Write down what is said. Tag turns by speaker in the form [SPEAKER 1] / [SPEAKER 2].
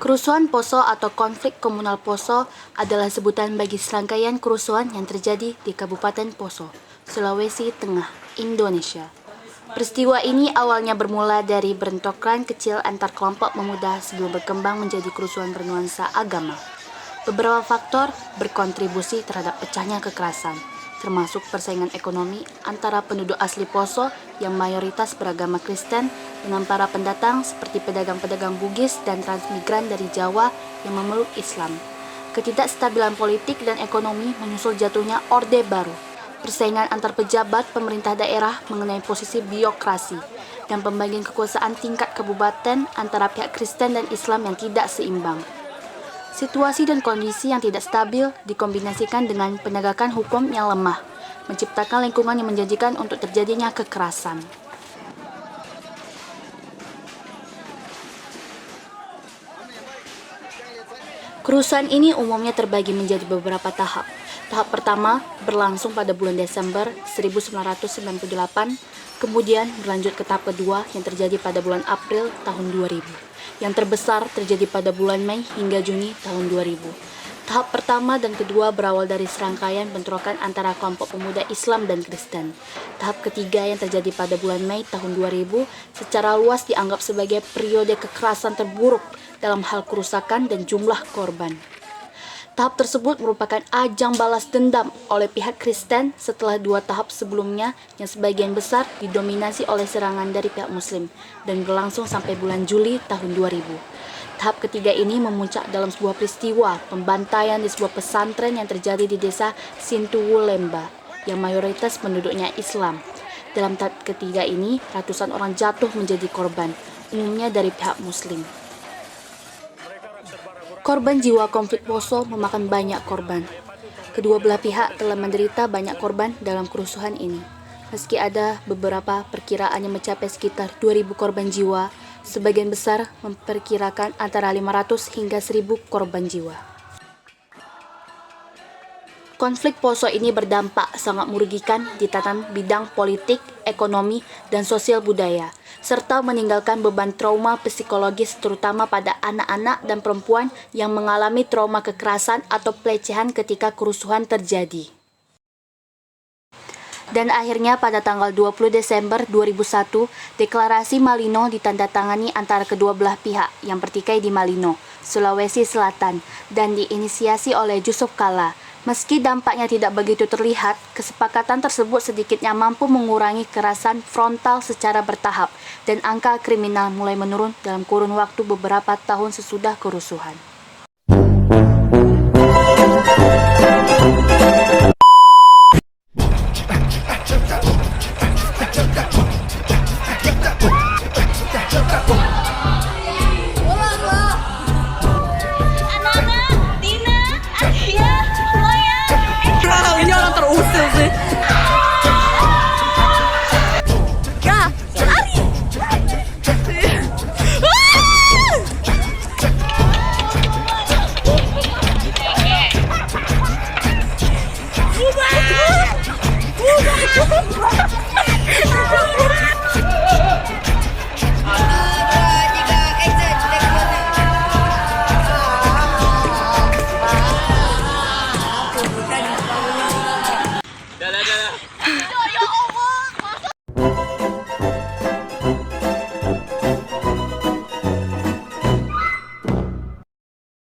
[SPEAKER 1] Kerusuhan Poso atau konflik komunal Poso adalah sebutan bagi serangkaian kerusuhan yang terjadi di Kabupaten Poso, Sulawesi Tengah, Indonesia. Peristiwa ini awalnya bermula dari bentrokan kecil antar kelompok pemuda sebelum berkembang menjadi kerusuhan bernuansa agama. Beberapa faktor berkontribusi terhadap pecahnya kekerasan, termasuk persaingan ekonomi antara penduduk asli Poso yang mayoritas beragama Kristen dengan para pendatang seperti pedagang-pedagang Bugis dan transmigran dari Jawa yang memeluk Islam. Ketidakstabilan politik dan ekonomi menyusul jatuhnya Orde Baru, persaingan antar pejabat pemerintah daerah mengenai posisi birokrasi, dan pembagian kekuasaan tingkat kabupaten antara pihak Kristen dan Islam yang tidak seimbang. Situasi dan kondisi yang tidak stabil dikombinasikan dengan penegakan hukum yang lemah, menciptakan lingkungan yang menjanjikan untuk terjadinya kekerasan. Kerusuhan ini umumnya terbagi menjadi beberapa tahap. Tahap pertama berlangsung pada bulan Desember 1998, kemudian berlanjut ke tahap kedua yang terjadi pada bulan April tahun 2000. Yang terbesar terjadi pada bulan Mei hingga Juni tahun 2000. Tahap pertama dan kedua berawal dari serangkaian bentrokan antara kelompok pemuda Islam dan Kristen. Tahap ketiga yang terjadi pada bulan Mei tahun 2000 secara luas dianggap sebagai periode kekerasan terburuk dalam hal kerusakan dan jumlah korban. Tahap tersebut merupakan ajang balas dendam oleh pihak Kristen setelah dua tahap sebelumnya yang sebagian besar didominasi oleh serangan dari pihak Muslim dan berlangsung sampai bulan Juli tahun 2000. Tahap ketiga ini memuncak dalam sebuah peristiwa pembantaian di sebuah pesantren yang terjadi di desa Sintuwu Lemba yang mayoritas penduduknya Islam. Dalam tahap ketiga ini, ratusan orang jatuh menjadi korban, umumnya dari pihak Muslim. Korban jiwa konflik Poso memakan banyak korban. Kedua belah pihak telah menderita banyak korban dalam kerusuhan ini. Meski ada beberapa perkiraan yang mencapai sekitar 2.000 korban jiwa, sebagian besar memperkirakan antara 500 hingga 1.000 korban jiwa. Konflik Poso ini berdampak sangat merugikan di tatanan bidang politik, ekonomi, dan sosial budaya, serta meninggalkan beban trauma psikologis terutama pada anak-anak dan perempuan yang mengalami trauma kekerasan atau pelecehan ketika kerusuhan terjadi. Dan akhirnya pada tanggal 20 Desember 2001, deklarasi Malino ditandatangani antara kedua belah pihak yang bertikai di Malino, Sulawesi Selatan, dan diinisiasi oleh Yusuf Kalla. Meski dampaknya tidak begitu terlihat, kesepakatan tersebut sedikitnya mampu mengurangi kekerasan frontal secara bertahap dan angka kriminal mulai menurun dalam kurun waktu beberapa tahun sesudah kerusuhan.
[SPEAKER 2] Ini orang terusil sih. Ya, lari.
[SPEAKER 3] Dah.